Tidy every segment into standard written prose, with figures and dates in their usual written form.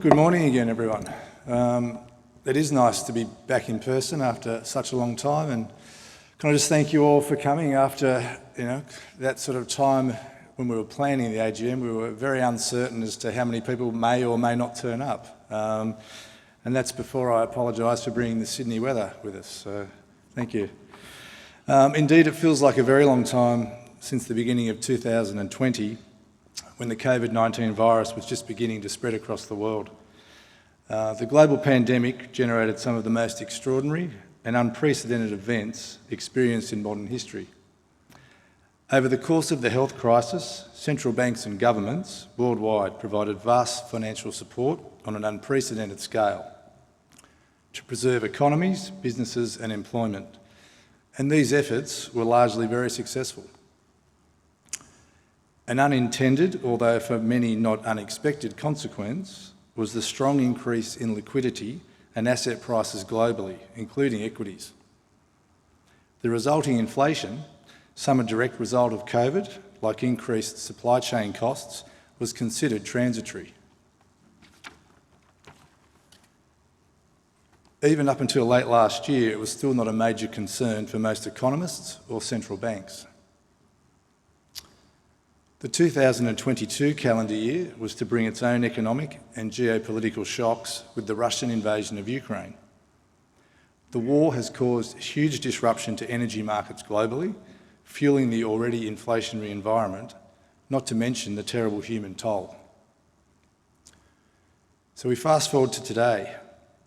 Good morning again, everyone. It is nice to be back in person after such a long time, and can I just thank you all for coming after that sort of time when we were planning the AGM. We were very uncertain as to how many people may or may not turn up, and that's before I apologise for bringing the Sydney weather with us. So thank you. Indeed, it feels like a very long time since the beginning of 2020, when the COVID-19 virus was just beginning to spread across the world. The global pandemic generated some of the most extraordinary and unprecedented events experienced in modern history. Over the course of the health crisis, central banks and governments worldwide provided vast financial support on an unprecedented scale to preserve economies, businesses and employment. And these efforts were largely very successful. An unintended, although for many not unexpected consequence, was the strong increase in liquidity and asset prices globally, including equities. The resulting inflation, some a direct result of COVID, like increased supply chain costs, was considered transitory. Even up until late last year, it was still not a major concern for most economists or central banks. The 2022 calendar year was to bring its own economic and geopolitical shocks with the Russian invasion of Ukraine. The war has caused huge disruption to energy markets globally, fueling the already inflationary environment, not to mention the terrible human toll. So we fast forward to today,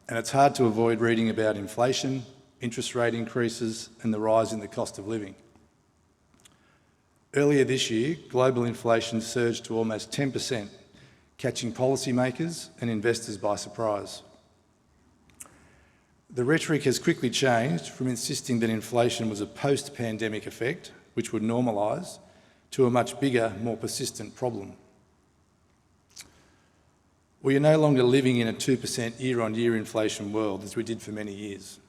and it's hard to avoid reading about inflation, interest rate increases, and the rise in the cost of living. Earlier this year, global inflation surged to almost 10%, catching policymakers and investors by surprise. The rhetoric has quickly changed from insisting that inflation was a post-pandemic effect, which would normalise, to a much bigger, more persistent problem. We are no longer living in a 2% year-on-year inflation world as we did for many years.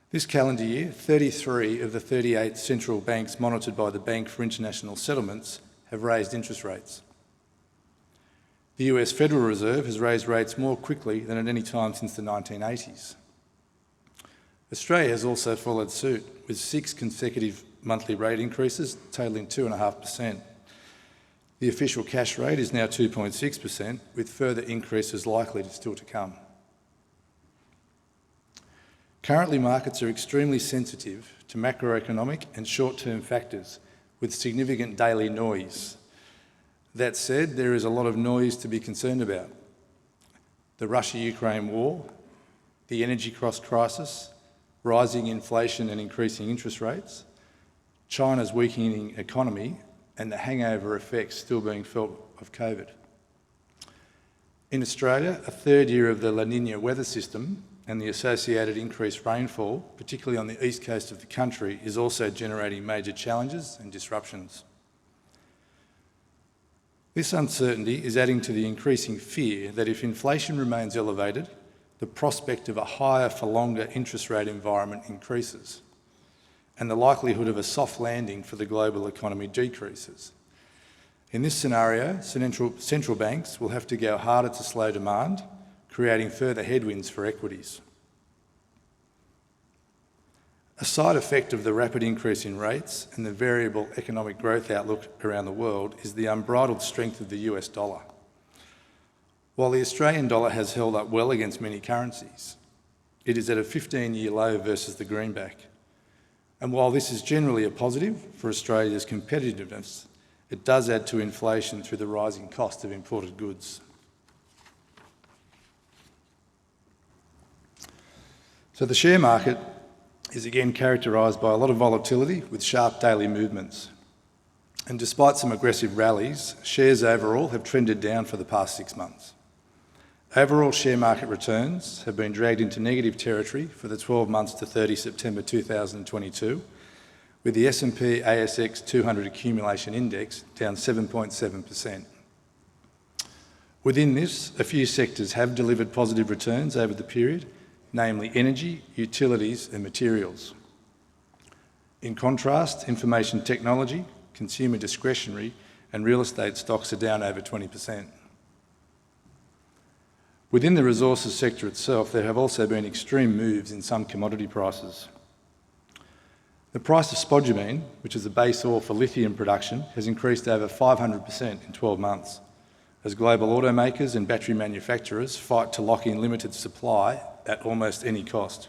This calendar year, 33 of the 38 central banks monitored by the Bank for International Settlements have raised interest rates. The US Federal Reserve has raised rates more quickly than at any time since the 1980s. Australia has also followed suit, with 6 consecutive monthly rate increases totalling 2.5%. The official cash rate is now 2.6%, with further increases likely still to come. Currently, markets are extremely sensitive to macroeconomic and short-term factors with significant daily noise. That said, there is a lot of noise to be concerned about. The Russia-Ukraine war, the energy cost crisis, rising inflation and increasing interest rates, China's weakening economy, and the hangover effects still being felt of COVID. In Australia, a third year of the La Niña weather system and the associated increased rainfall, particularly on the east coast of the country, is also generating major challenges and disruptions. This uncertainty is adding to the increasing fear that if inflation remains elevated, the prospect of a higher for longer interest rate environment increases, and the likelihood of a soft landing for the global economy decreases. In this scenario, central banks will have to go harder to slow demand, creating further headwinds for equities. A side effect of the rapid increase in rates and the variable economic growth outlook around the world is the unbridled strength of the US dollar. While the Australian dollar has held up well against many currencies, it is at a 15-year low versus the greenback. And while this is generally a positive for Australia's competitiveness, it does add to inflation through the rising cost of imported goods. So the share market is again characterised by a lot of volatility with sharp daily movements. And despite some aggressive rallies, shares overall have trended down for the past 6 months. Overall share market returns have been dragged into negative territory for the 12 months to 30 September 2022, with the S&P ASX 200 accumulation index down 7.7%. Within this, a few sectors have delivered positive returns over the period, namely energy, utilities and materials. In contrast, information technology, consumer discretionary and real estate stocks are down over 20%. Within the resources sector itself, there have also been extreme moves in some commodity prices. The price of spodumene, which is the base oil for lithium production, has increased over 500% in 12 months, as global automakers and battery manufacturers fight to lock in limited supply at almost any cost.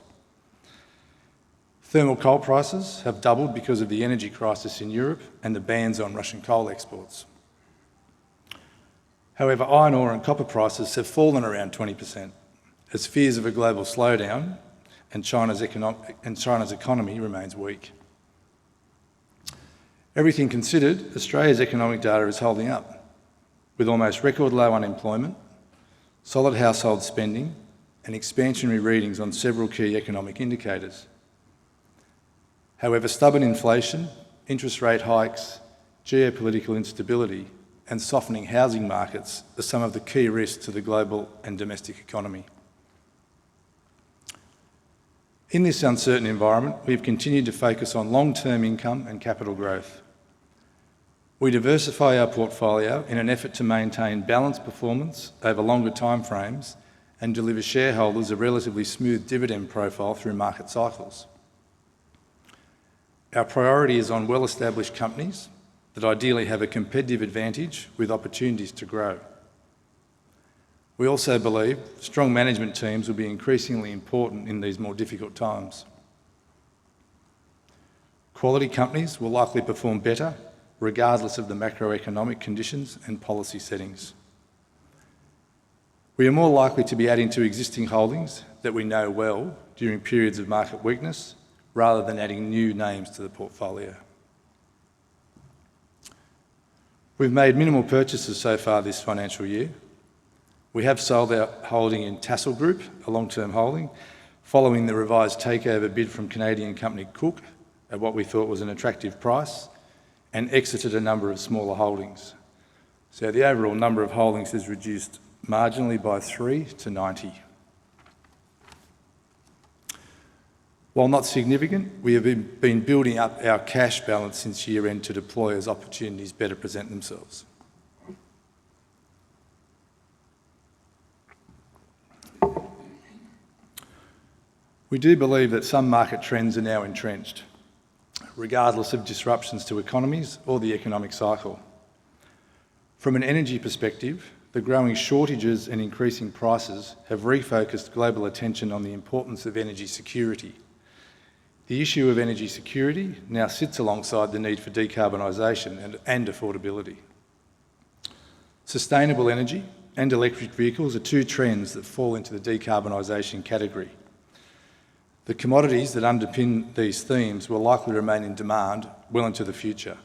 Thermal coal prices have doubled because of the energy crisis in Europe and the bans on Russian coal exports. However, iron ore and copper prices have fallen around 20%, as fears of a global slowdown and China's economy remains weak. Everything considered, Australia's economic data is holding up, with almost record low unemployment, solid household spending, and expansionary readings on several key economic indicators. However, stubborn inflation, interest rate hikes, geopolitical instability, and softening housing markets are some of the key risks to the global and domestic economy. In this uncertain environment, we've continued to focus on long-term income and capital growth. We diversify our portfolio in an effort to maintain balanced performance over longer timeframes and deliver shareholders a relatively smooth dividend profile through market cycles. Our priority is on well-established companies that ideally have a competitive advantage with opportunities to grow. We also believe strong management teams will be increasingly important in these more difficult times. Quality companies will likely perform better regardless of the macroeconomic conditions and policy settings. We are more likely to be adding to existing holdings that we know well during periods of market weakness rather than adding new names to the portfolio. We've made minimal purchases so far this financial year. We have sold our holding in Tassal Group, a long-term holding, following the revised takeover bid from Canadian company Cook at what we thought was an attractive price, and exited a number of smaller holdings. So the overall number of holdings has reduced marginally by 3 to 90. While not significant, we have been building up our cash balance since year-end to deploy as opportunities better present themselves. We do believe that some market trends are now entrenched, regardless of disruptions to economies or the economic cycle. From an energy perspective, the growing shortages and increasing prices have refocused global attention on the importance of energy security. The issue of energy security now sits alongside the need for decarbonisation and affordability. Sustainable energy and electric vehicles are two trends that fall into the decarbonisation category. The commodities that underpin these themes will likely remain in demand well into the future.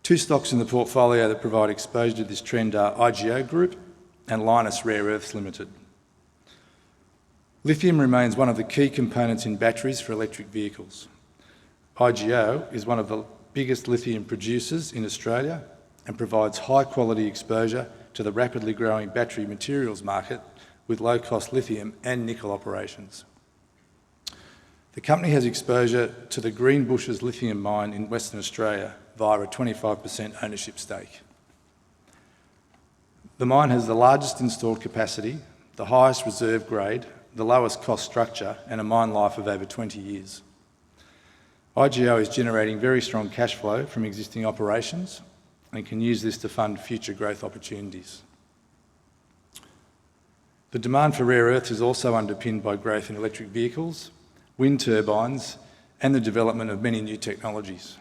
Two stocks in the portfolio that provide exposure to this trend are Argo Group and Lynas Rare Earths Limited. Lithium remains one of the key components in batteries for electric vehicles. Argo is one of the biggest lithium producers in Australia and provides high-quality exposure to the rapidly growing battery materials market with low-cost lithium and nickel operations. The company has exposure to the Greenbushes lithium mine in Western Australia via a 25% ownership stake. The mine has the largest installed capacity, the highest reserve grade, the lowest cost structure, and a mine life of over 20 years. Argo is generating very strong cash flow from existing operations and can use this to fund future growth opportunities. The demand for rare earths is also underpinned by growth in electric vehicles, wind turbines, and the development of many new technologies.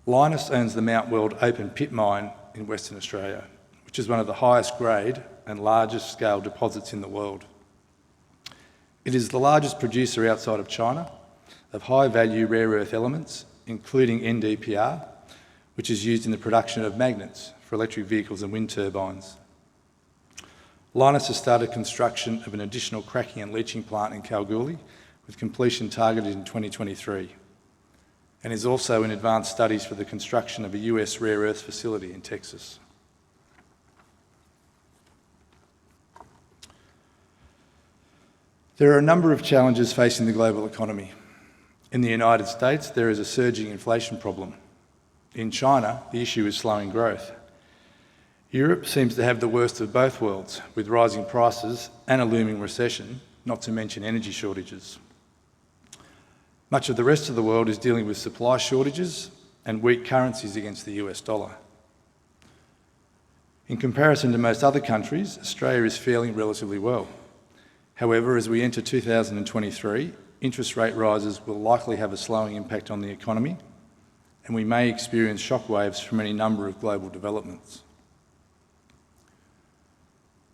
Lynas owns the Mount Weld open pit mine in Western Australia, which is one of the highest grade and largest scale deposits in the world. It is the largest producer outside of China of high-value rare earth elements, including NdPr, which is used in the production of magnets for electric vehicles and wind turbines. Lynas has started construction of an additional cracking and leaching plant in Kalgoorlie, with completion targeted in 2023, and is also in advanced studies for the construction of a US rare earth facility in Texas. There are a number of challenges facing the global economy. In the United States, there is a surging inflation problem. In China, the issue is slowing growth. Europe seems to have the worst of both worlds, with rising prices and a looming recession, not to mention energy shortages. Much of the rest of the world is dealing with supply shortages and weak currencies against the US dollar. In comparison to most other countries, Australia is faring relatively well. However, as we enter 2023, interest rate rises will likely have a slowing impact on the economy, and we may experience shockwaves from any number of global developments.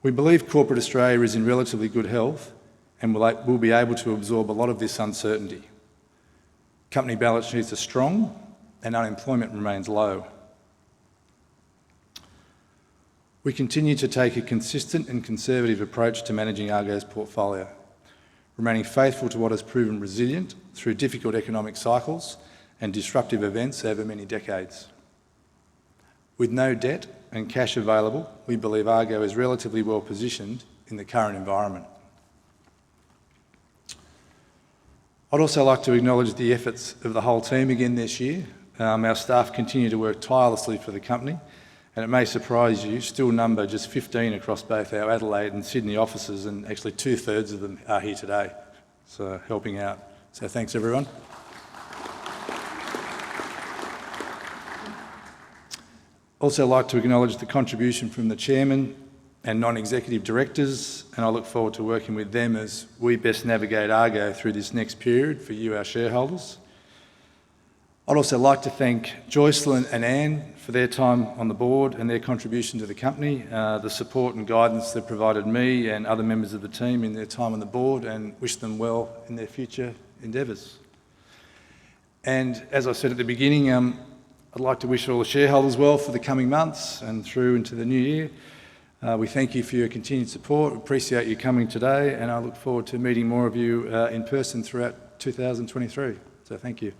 We believe corporate Australia is in relatively good health and will be able to absorb a lot of this uncertainty. Company balance sheets are strong and unemployment remains low. We continue to take a consistent and conservative approach to managing Argo's portfolio, remaining faithful to what has proven resilient through difficult economic cycles and disruptive events over many decades. With no debt and cash available, we believe Argo is relatively well positioned in the current environment. I'd also like to acknowledge the efforts of the whole team again this year. Our staff continue to work tirelessly for the company, and it may surprise you, still number just 15 across both our Adelaide and Sydney offices, and actually 2/3 of them are here today, so helping out. So thanks everyone. Also like to acknowledge the contribution from the chairman and non-executive directors, and I look forward to working with them as we best navigate Argo through this next period for you, our shareholders. I'd also like to thank Joycelyn and Anne for their time on the board and their contribution to the company, the support and guidance they've provided me and other members of the team in their time on the board, and wish them well in their future endeavours. And as I said at the beginning, I'd like to wish all the shareholders well for the coming months and through into the new year. We thank you for your continued support, appreciate you coming today, and I look forward to meeting more of you in person throughout 2023. So thank you.